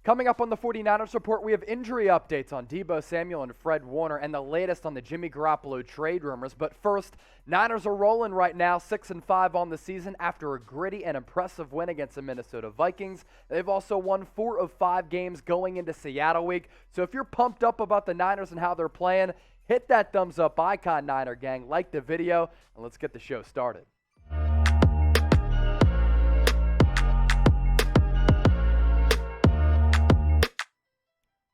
Coming up on the 49ers Report, we have injury updates on Deebo Samuel and Fred Warner and the latest on the Jimmy Garoppolo trade rumors. But first, Niners are rolling right now, 6-5 on the season after a gritty and impressive win against the Minnesota Vikings. They've also won 4 of 5 games going into Seattle week. So if you're pumped up about the Niners and how they're playing, hit that thumbs up icon, Niner gang, like the video, and let's get the show started.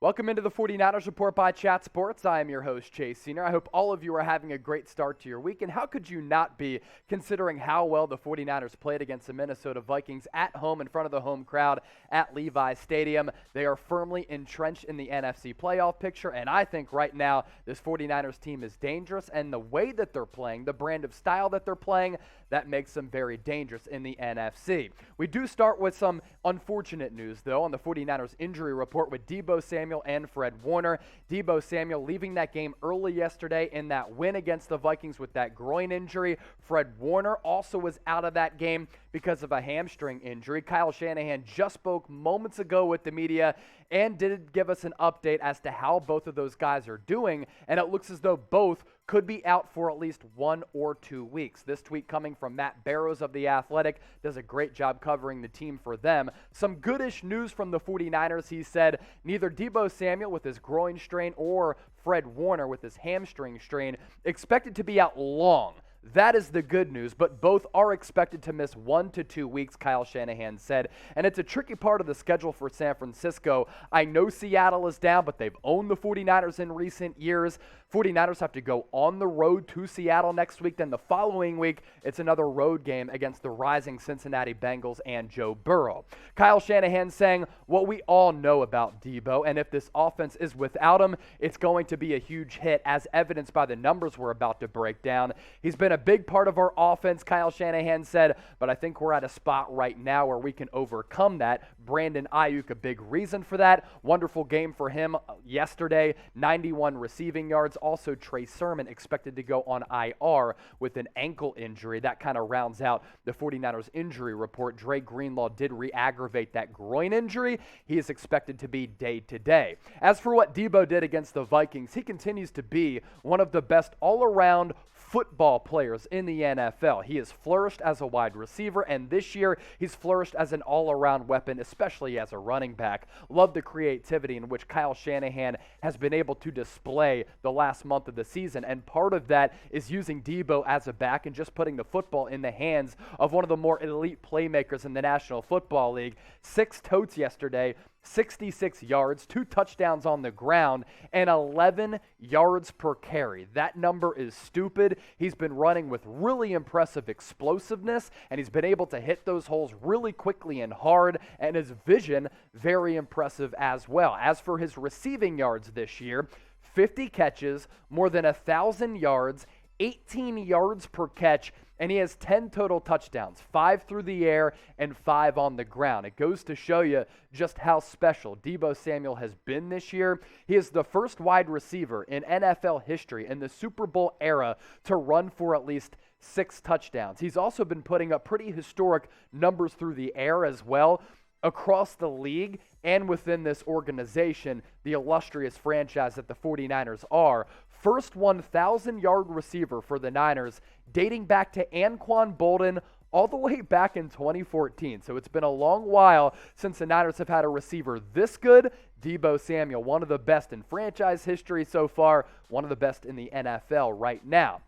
Welcome into the 49ers Report by Chat Sports. I am your host, Chase Senior. I hope all of you are having a great start to your week. And how could you not be, considering how well the 49ers played against the Minnesota Vikings at home in front of the home crowd at Levi Stadium? They are firmly entrenched in the NFC playoff picture. And I think right now this 49ers team is dangerous. And the way that they're playing, the brand of style that they're playing, that makes them very dangerous in the NFC. We do start with some unfortunate news, though, on the 49ers injury report with Deebo Samuel and Fred Warner. Deebo Samuel leaving that game early yesterday in that win against the Vikings with that groin injury. Fred Warner also was out of that game because of a hamstring injury. Kyle Shanahan just spoke moments ago with the media and did give us an update as to how both of those guys are doing, and it looks as though both could be out for at least 1 or 2 weeks. This tweet coming from Matt Barrows of The Athletic does a great job covering the team for them. Some goodish news from the 49ers. He said neither Deebo Samuel with his groin strain or Fred Warner with his hamstring strain expected to be out long. That is the good news, but both are expected to miss 1 to 2 weeks, Kyle Shanahan said. And it's a tricky part of the schedule for San Francisco. I know Seattle is down, but they've owned the 49ers in recent years. 49ers have to go on the road to Seattle next week. Then the following week, it's another road game against the rising Cincinnati Bengals and Joe Burrow. Kyle Shanahan saying what we all know about Deebo, and if this offense is without him, it's going to be a huge hit, as evidenced by the numbers we're about to break down. He's been a big part of our offense, Kyle Shanahan said, but I think we're at a spot right now where we can overcome that. Brandon Ayuk, a big reason for that. Wonderful game for him yesterday, 91 receiving yards. Also, Trey Sermon expected to go on IR with an ankle injury. That kind of rounds out the 49ers injury report. Dre Greenlaw did re-aggravate that groin injury. He is expected to be day-to-day. As for what Deebo did against the Vikings, he continues to be one of the best all-around football players in the NFL. He has flourished as a wide receiver, and this year he's flourished as an all-around weapon, especially as a running back. Love the creativity in which Kyle Shanahan has been able to display the last month of the season, and part of that is using Deebo as a back and just putting the football in the hands of one of the more elite playmakers in the National Football League. 6 totes yesterday, 66 yards, 2 touchdowns on the ground, and 11 yards per carry. That number is stupid. He's been running with really impressive explosiveness, and he's been able to hit those holes really quickly and hard, and his vision, very impressive as well. As for his receiving yards this year, 50 catches, more than 1,000 yards, 18 yards per catch, and he has 10 total touchdowns, 5 through the air and 5 on the ground. It goes to show you just how special Deebo Samuel has been this year. He is the first wide receiver in NFL history in the Super Bowl era to run for at least 6 touchdowns. He's also been putting up pretty historic numbers through the air as well. Across the league and within this organization, the illustrious franchise that the 49ers are, first 1,000-yard receiver for the Niners dating back to Anquan Bolden all the way back in 2014. So it's been a long while since the Niners have had a receiver this good. Deebo Samuel, one of the best in franchise history so far, one of the best in the NFL right now.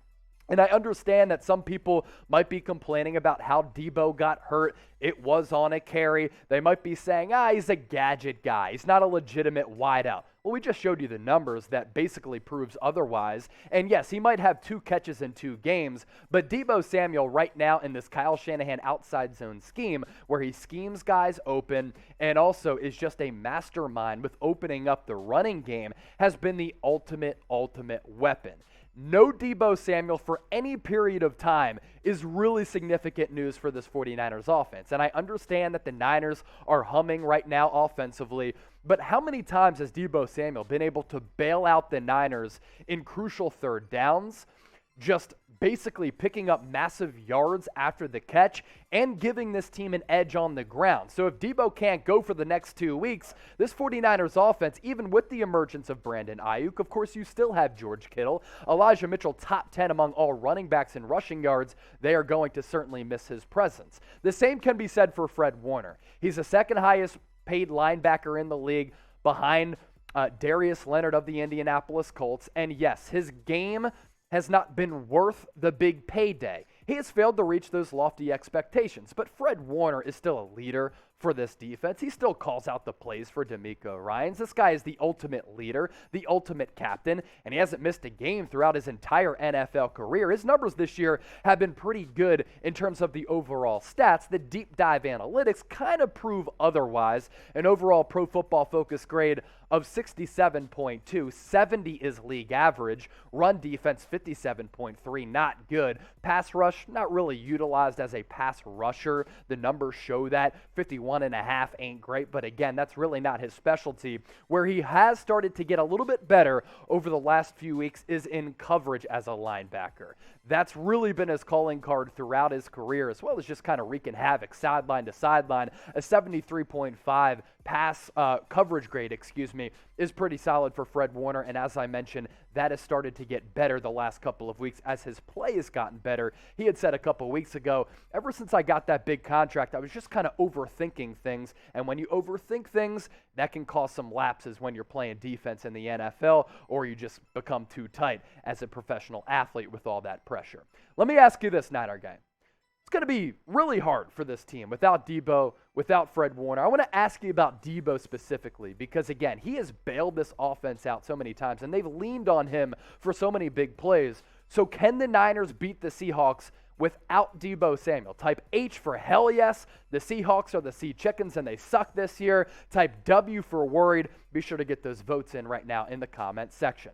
And I understand that some people might be complaining about how Deebo got hurt. It was on a carry. They might be saying, he's a gadget guy. He's not a legitimate wideout. Well, we just showed you the numbers that basically proves otherwise. And yes, he might have 2 catches in 2 games, but Deebo Samuel right now in this Kyle Shanahan outside zone scheme where he schemes guys open and also is just a mastermind with opening up the running game has been the ultimate weapon. No Deebo Samuel for any period of time is really significant news for this 49ers offense. And I understand that the Niners are humming right now offensively, but how many times has Deebo Samuel been able to bail out the Niners in crucial third downs? just basically picking up massive yards after the catch and giving this team an edge on the ground. So if Deebo can't go for the next 2 weeks, this 49ers offense, even with the emergence of Brandon Ayuk, of course you still have George Kittle, Elijah Mitchell, top 10 among all running backs in rushing yards, they are going to certainly miss his presence. The same can be said for Fred Warner. He's the second highest paid linebacker in the league behind Darius Leonard of the Indianapolis Colts. And yes, his game has not been worth the big payday. He has failed to reach those lofty expectations, but Fred Warner is still a leader for this defense. He still calls out the plays for DeMeco Ryans. This guy is the ultimate leader, the ultimate captain, and he hasn't missed a game throughout his entire NFL career. His numbers this year have been pretty good in terms of the overall stats. The deep dive analytics kind of prove otherwise. An overall Pro Football Focus grade of 67.2. 70 is league average. Run defense 57.3, not good. Pass rush, not really utilized as a pass rusher. The numbers show that. 51.5 ain't great, but again, that's really not his specialty. Where he has started to get a little bit better over the last few weeks is in coverage as a linebacker. That's really been his calling card throughout his career, as well as just kind of wreaking havoc sideline to sideline. A 73.5 pass coverage grade, is pretty solid for Fred Warner, and as I mentioned, that has started to get better the last couple of weeks as his play has gotten better. He had said a couple weeks ago, ever since I got that big contract, I was just kind of overthinking things, and when you overthink things, that can cause some lapses when you're playing defense in the NFL, or you just become too tight as a professional athlete with all that pressure. Let me ask you this, Niner gang. It's going to be really hard for this team without Deebo, without Fred Warner. I want to ask you about Deebo specifically because, again, he has bailed this offense out so many times, and they've leaned on him for so many big plays. So can the Niners beat the Seahawks without Deebo Samuel? Type H for hell yes. The Seahawks are the Sea Chickens, and they suck this year. Type W for worried. Be sure to get those votes in right now in the comment section.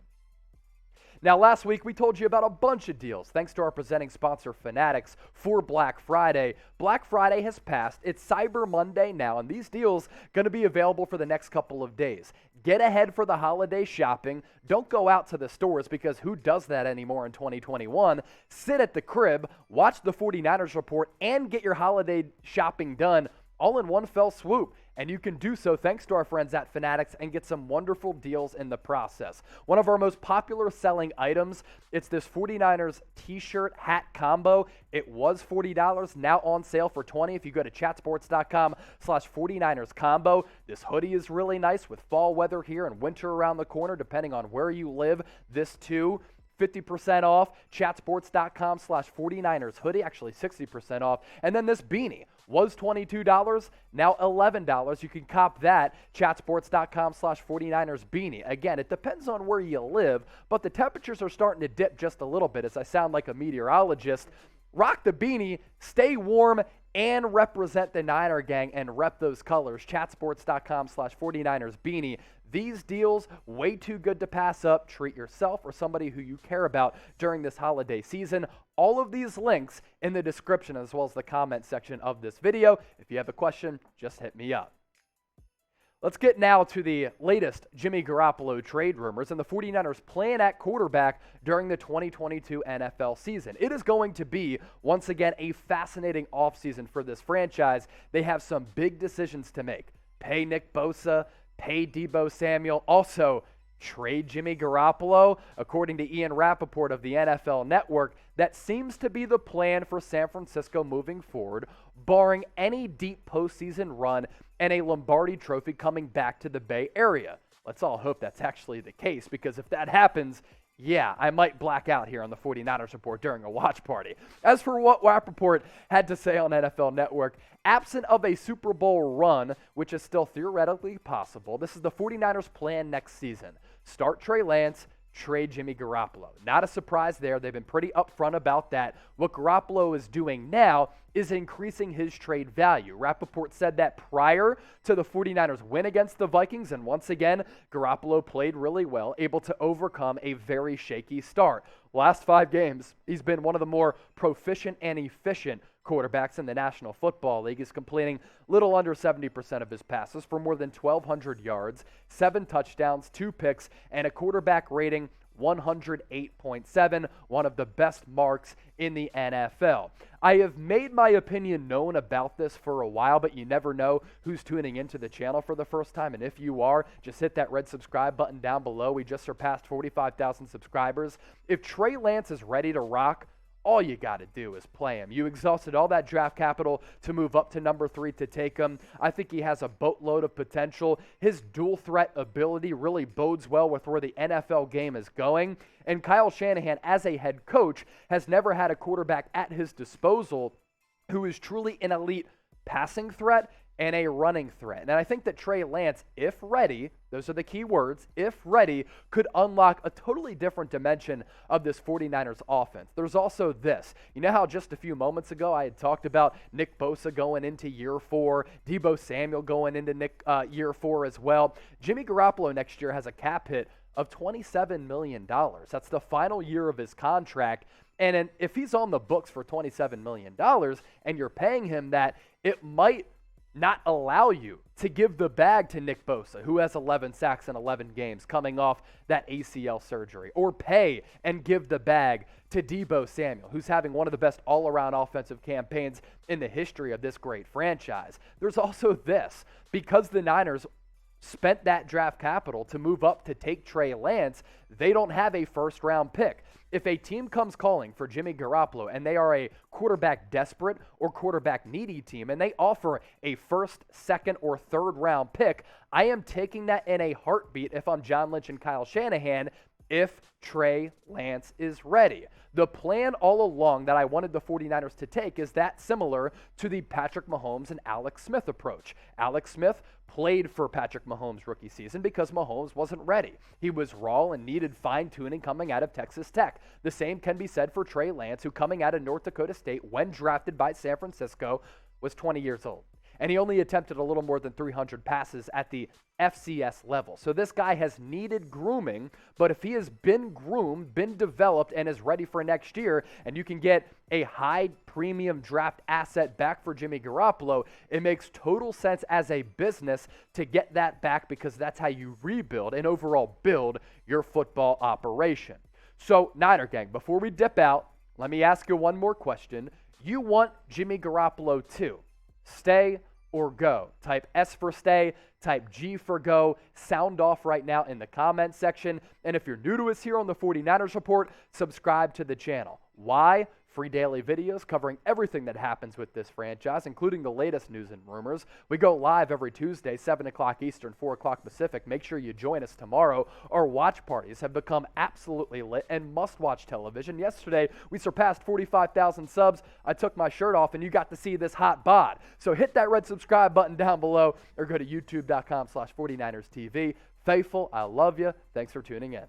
Now, last week, we told you about a bunch of deals, thanks to our presenting sponsor, Fanatics, for Black Friday. Black Friday has passed. It's Cyber Monday now, and these deals going to be available for the next couple of days. Get ahead for the holiday shopping. Don't go out to the stores because who does that anymore in 2021? Sit at the crib, watch the 49ers report, and get your holiday shopping done all in one fell swoop. And you can do so thanks to our friends at Fanatics and get some wonderful deals in the process. One of our most popular selling items, it's this 49ers t-shirt hat combo. It was $40, now on sale for $20 if you go to chatsports.com/49ers combo. This hoodie is really nice with fall weather here and winter around the corner, depending on where you live. This too, 50% off, chatsports.com/49ers hoodie, actually 60% off. And then this beanie was $22, now $11. You can cop that, chatsports.com/49ers beanie. Again, it depends on where you live, but the temperatures are starting to dip just a little bit as I sound like a meteorologist. Rock the beanie, stay warm, and represent the Niner gang and rep those colors. Chatsports.com/49ers beanie. These deals, way too good to pass up. Treat yourself or somebody who you care about during this holiday season. All of these links in the description as well as the comment section of this video. If you have a question, just hit me up. Let's get now to the latest Jimmy Garoppolo trade rumors and the 49ers plan at quarterback during the 2022 NFL season. It is going to be, once again, a fascinating offseason for this franchise. They have some big decisions to make. Pay Nick Bosa, pay Deebo Samuel, also trade Jimmy Garoppolo. According to Ian Rappaport of the NFL Network, that seems to be the plan for San Francisco moving forward, barring any deep postseason run and a Lombardi trophy coming back to the Bay Area. Let's all hope that's actually the case, because if that happens, yeah, I might black out here on the 49ers report during a watch party. As for what Rappaport had to say on NFL Network, absent of a Super Bowl run, which is still theoretically possible, this is the 49ers plan next season. Start Trey Lance, trade Jimmy Garoppolo. Not a surprise there. They've been pretty upfront about that. What Garoppolo is doing now is increasing his trade value. Rappaport said that prior to the 49ers win against the Vikings, and once again, Garoppolo played really well, able to overcome a very shaky start. Last 5 games, he's been one of the more proficient and efficient quarterbacks in the National Football League. He's completing little under 70% of his passes for more than 1,200 yards, 7 touchdowns, 2 picks, and a quarterback rating 108.7, one of the best marks in the NFL. I have made my opinion known about this for a while, but you never know who's tuning into the channel for the first time. And if you are, just hit that red subscribe button down below. We just surpassed 45,000 subscribers. If Trey Lance is ready to rock, all you got to do is play him. You exhausted all that draft capital to move up to number 3 to take him. I think he has a boatload of potential. His dual threat ability really bodes well with where the NFL game is going. And Kyle Shanahan, as a head coach, has never had a quarterback at his disposal who is truly an elite passing threat and a running threat. And I think that Trey Lance, if ready, those are the key words, if ready, could unlock a totally different dimension of this 49ers offense. There's also this. You know how just a few moments ago I had talked about Nick Bosa going into year 4, Deebo Samuel going into year 4 as well. Jimmy Garoppolo next year has a cap hit of $27 million. That's the final year of his contract. And if he's on the books for $27 million and you're paying him that, it might not allow you to give the bag to Nick Bosa, who has 11 sacks in 11 games coming off that ACL surgery, or pay and give the bag to Deebo Samuel, who's having one of the best all-around offensive campaigns in the history of this great franchise. There's also this. Because the Niners spent that draft capital to move up to take Trey Lance, they don't have a first-round pick. If a team comes calling for Jimmy Garoppolo and they are a quarterback desperate or quarterback needy team and they offer a first, second, or third round pick, I am taking that in a heartbeat if I'm John Lynch and Kyle Shanahan if Trey Lance is ready. The plan all along that I wanted the 49ers to take is that similar to the Patrick Mahomes and Alex Smith approach. Alex Smith played for Patrick Mahomes' rookie season because Mahomes wasn't ready. He was raw and needed fine-tuning coming out of Texas Tech. The same can be said for Trey Lance, who coming out of North Dakota State when drafted by San Francisco was 20 years old. And he only attempted a little more than 300 passes at the FCS level. So this guy has needed grooming, but if he has been groomed, been developed, and is ready for next year, and you can get a high premium draft asset back for Jimmy Garoppolo, it makes total sense as a business to get that back because that's how you rebuild and overall build your football operation. So, Niner Gang, before we dip out, let me ask you one more question. You want Jimmy Garoppolo to stay or go? Type S for stay, type G for go. Sound off right now in the comment section. And if you're new to us here on the 49ers Report, subscribe to the channel. Why? Free daily videos covering everything that happens with this franchise, including the latest news and rumors. We go live every Tuesday, 7 o'clock Eastern, 4 o'clock Pacific. Make sure you join us tomorrow. Our watch parties have become absolutely lit and must-watch television. Yesterday, we surpassed 45,000 subs. I took my shirt off, and you got to see this hot bod. So hit that red subscribe button down below or go to youtube.com/49ers TV. Faithful, I love you. Thanks for tuning in.